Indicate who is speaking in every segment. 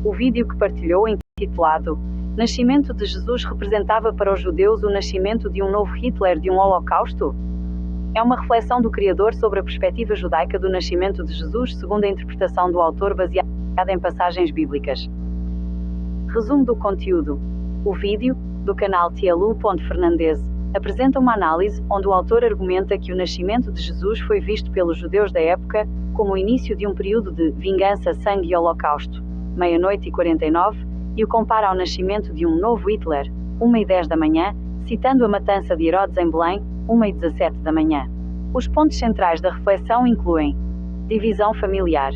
Speaker 1: O vídeo que partilhou, intitulado "Nascimento de Jesus representava para os judeus o nascimento de um novo Hitler, de um holocausto?", é uma reflexão do criador sobre a perspectiva judaica do nascimento de Jesus segundo a interpretação do autor baseada em passagens bíblicas. Resumo do conteúdo. O vídeo, do canal TLU.Fernandes, apresenta uma análise onde o autor argumenta que o nascimento de Jesus foi visto pelos judeus da época como o início de um período de vingança, sangue e holocausto, 00:49, e o compara ao nascimento de um novo Hitler, 1:10 da manhã, citando a matança de Herodes em Belém, 1:17 da manhã. Os pontos centrais da reflexão incluem: divisão familiar.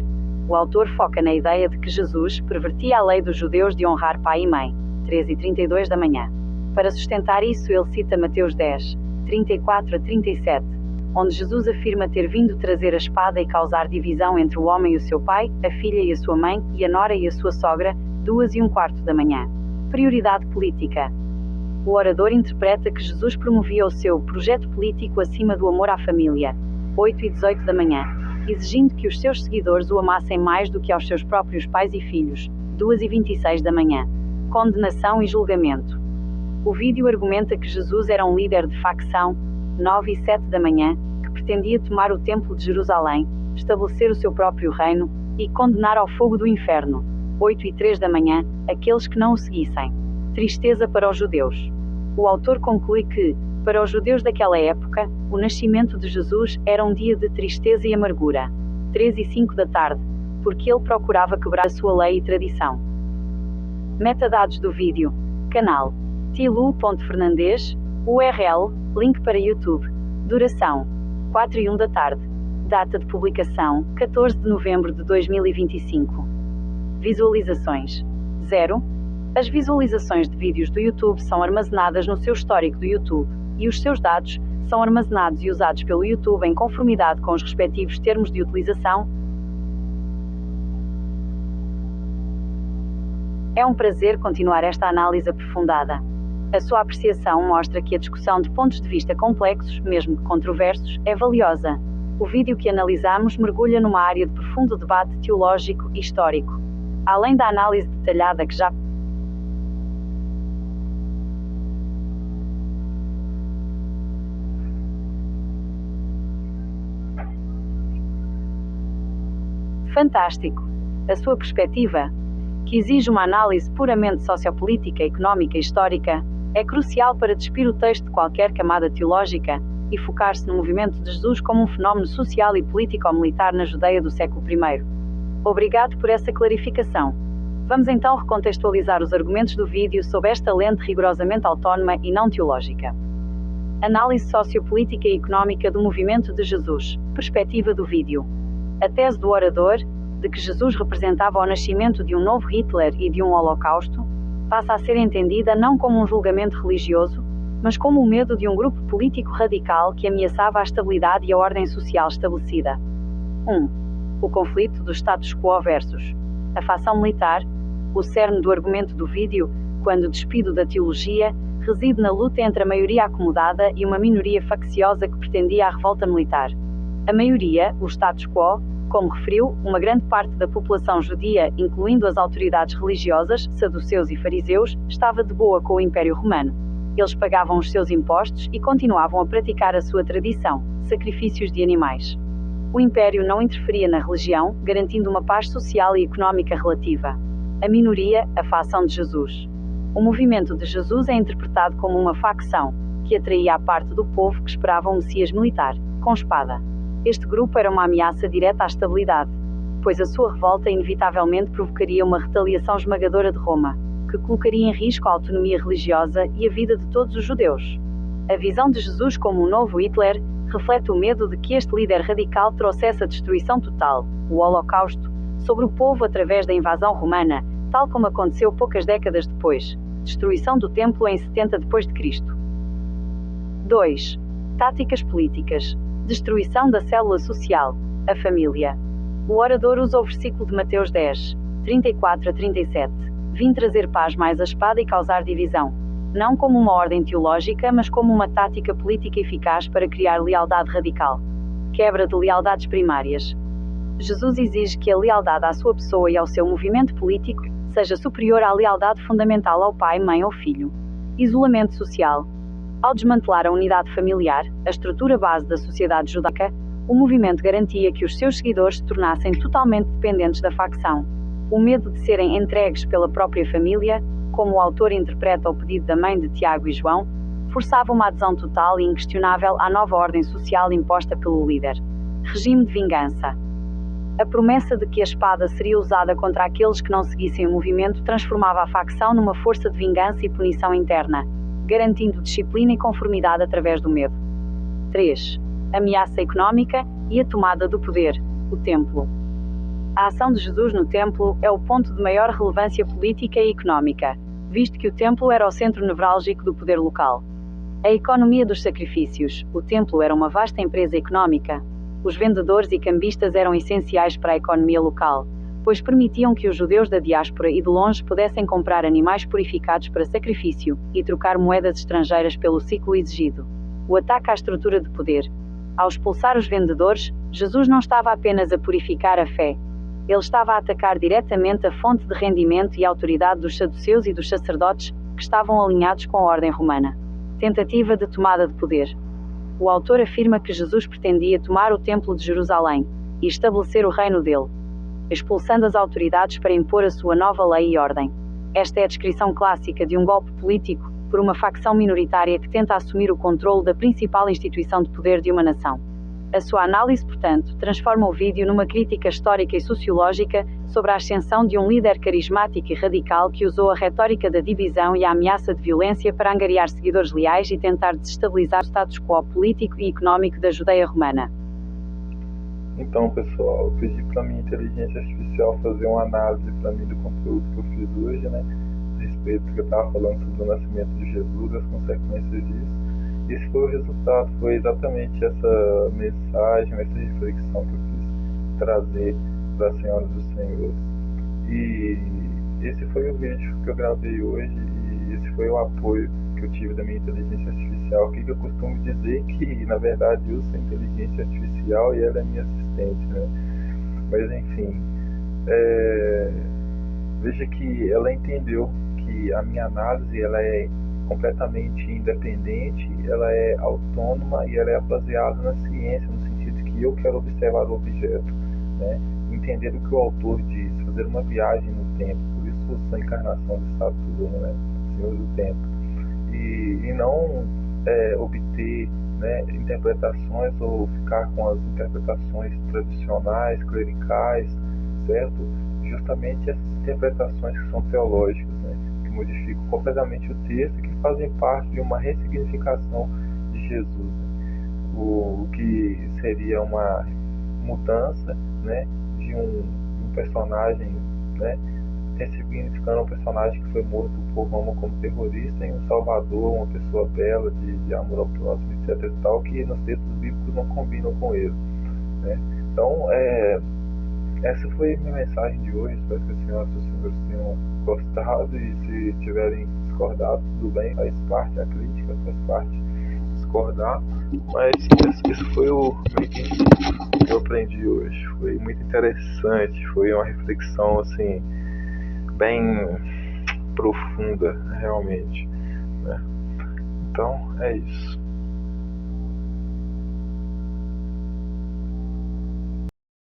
Speaker 1: O autor foca na ideia de que Jesus pervertia a lei dos judeus de honrar pai e mãe, 13:32 da manhã. Para sustentar isso, ele cita Mateus 10, 34-37, onde Jesus afirma ter vindo trazer a espada e causar divisão entre o homem e o seu pai, a filha e a sua mãe, e a nora e a sua sogra, 2:15 da manhã. Prioridade política. O orador interpreta que Jesus promovia o seu projeto político acima do amor à família, 8:18 da manhã, exigindo que os seus seguidores o amassem mais do que aos seus próprios pais e filhos, 2:26 da manhã. Condenação e julgamento. O vídeo argumenta que Jesus era um líder de facção, 9:07 da manhã, que pretendia tomar o Templo de Jerusalém, estabelecer o seu próprio reino, e condenar ao fogo do inferno, 8:03 da manhã, aqueles que não o seguissem. Tristeza para os judeus. O autor conclui que, para os judeus daquela época, o nascimento de Jesus era um dia de tristeza e amargura, 3:05 da tarde, porque ele procurava quebrar a sua lei e tradição. Metadados do vídeo. Canal TLU.Fernandes, URL, link para YouTube. Duração: 4:01 da tarde. Data de publicação: 14 de novembro de 2025. Visualizações: 0. As visualizações de vídeos do YouTube são armazenadas no seu histórico do YouTube, e os seus dados são armazenados e usados pelo YouTube em conformidade com os respectivos termos de utilização. É um prazer continuar esta análise aprofundada. A sua apreciação mostra que a discussão de pontos de vista complexos, mesmo que controversos, é valiosa. O vídeo que analisamos mergulha numa área de profundo debate teológico e histórico. Além da análise detalhada que já fantástico. A sua perspectiva, que exige uma análise puramente sociopolítica, económica e histórica, é crucial para despir o texto de qualquer camada teológica e focar-se no movimento de Jesus como um fenómeno social e político-militar na Judeia do século I. Obrigado por essa clarificação. Vamos então recontextualizar os argumentos do vídeo sob esta lente rigorosamente autónoma e não teológica. Análise sociopolítica e económica do movimento de Jesus. Perspectiva do vídeo. A tese do orador, de que Jesus representava o nascimento de um novo Hitler e de um holocausto, passa a ser entendida não como um julgamento religioso, mas como o medo de um grupo político radical que ameaçava a estabilidade e a ordem social estabelecida. 1. O conflito do status quo versus a facção militar. O cerne do argumento do vídeo, quando despido da teologia, reside na luta entre a maioria acomodada e uma minoria facciosa que pretendia a revolta militar. A maioria, o status quo, como referiu, uma grande parte da população judia, incluindo as autoridades religiosas, saduceus e fariseus, estava de boa com o Império Romano. Eles pagavam os seus impostos e continuavam a praticar a sua tradição, sacrifícios de animais. O Império não interferia na religião, garantindo uma paz social e económica relativa. A minoria, a facção de Jesus. O movimento de Jesus é interpretado como uma facção, que atraía a parte do povo que esperava um Messias militar, com espada. Este grupo era uma ameaça direta à estabilidade, pois a sua revolta inevitavelmente provocaria uma retaliação esmagadora de Roma, que colocaria em risco a autonomia religiosa e a vida de todos os judeus. A visão de Jesus como um novo Hitler reflete o medo de que este líder radical trouxesse a destruição total, o Holocausto, sobre o povo através da invasão romana, tal como aconteceu poucas décadas depois, destruição do templo em 70 d.C. 2. Táticas políticas. Destruição da célula social, a família. O orador usa o versículo de Mateus 10, 34-37. Vim trazer paz mais a espada e causar divisão. Não como uma ordem teológica, mas como uma tática política eficaz para criar lealdade radical. Quebra de lealdades primárias. Jesus exige que a lealdade à sua pessoa e ao seu movimento político seja superior à lealdade fundamental ao pai, mãe ou filho. Isolamento social. Ao desmantelar a unidade familiar, a estrutura base da sociedade judaica, o movimento garantia que os seus seguidores se tornassem totalmente dependentes da facção. O medo de serem entregues pela própria família, como o autor interpreta o pedido da mãe de Tiago e João, forçava uma adesão total e inquestionável à nova ordem social imposta pelo líder. Regime de vingança. A promessa de que a espada seria usada contra aqueles que não seguissem o movimento transformava a facção numa força de vingança e punição interna, garantindo disciplina e conformidade através do medo. 3. Ameaça económica e a tomada do poder, o templo. A ação de Jesus no templo é o ponto de maior relevância política e económica, visto que o templo era o centro nevrálgico do poder local. A economia dos sacrifícios. O templo era uma vasta empresa económica. Os vendedores e cambistas eram essenciais para a economia local, pois permitiam que os judeus da diáspora e de longe pudessem comprar animais purificados para sacrifício e trocar moedas estrangeiras pelo ciclo exigido. O ataque à estrutura de poder. Ao expulsar os vendedores, Jesus não estava apenas a purificar a fé. Ele estava a atacar diretamente a fonte de rendimento e autoridade dos saduceus e dos sacerdotes, que estavam alinhados com a ordem romana. Tentativa de tomada de poder. O autor afirma que Jesus pretendia tomar o Templo de Jerusalém e estabelecer o reino dele, expulsando as autoridades para impor a sua nova lei e ordem. Esta é a descrição clássica de um golpe político por uma facção minoritária que tenta assumir o controle da principal instituição de poder de uma nação. A sua análise, portanto, transforma o vídeo numa crítica histórica e sociológica sobre a ascensão de um líder carismático e radical que usou a retórica da divisão e a ameaça de violência para angariar seguidores leais e tentar desestabilizar o status quo político e económico da Judeia romana.
Speaker 2: Então, pessoal, eu pedi para minha inteligência artificial fazer uma análise para mim do conteúdo que eu fiz hoje, a respeito do que eu estava falando sobre o nascimento de Jesus e as consequências disso. Esse foi o resultado, foi exatamente essa mensagem, essa reflexão que eu quis trazer para as senhoras e os senhores. E esse foi o vídeo que eu gravei hoje e esse foi o apoio que eu tive da minha inteligência artificial, que eu costumo dizer que, na verdade, eu sou inteligência artificial e ela é minha assistente, Mas, enfim, veja que ela entendeu que a minha análise ela é completamente independente, ela é autônoma e ela é baseada na ciência, no sentido de que eu quero observar o objeto, entender o que o autor diz, fazer uma viagem no tempo, por isso eu sou a encarnação de Saturno, Senhor do Tempo, e não obter interpretações ou ficar com as interpretações tradicionais, clericais, certo? Justamente essas interpretações que são teológicas, modificam completamente o texto e que fazem parte de uma ressignificação de Jesus, o que seria uma mudança, de um personagem, ressignificando um personagem que foi morto por Roma como terrorista em um salvador, uma pessoa bela, de amor ao próximo, etc. e tal, que nos textos bíblicos não combinam com ele, Então, essa foi a minha mensagem de hoje. Espero que as senhoras e os senhores tenham gostado e se tiverem discordado, tudo bem, faz parte da crítica, faz parte discordar, mas esse foi o que eu aprendi hoje. Foi muito interessante, foi uma reflexão assim, bem profunda realmente, Então é isso.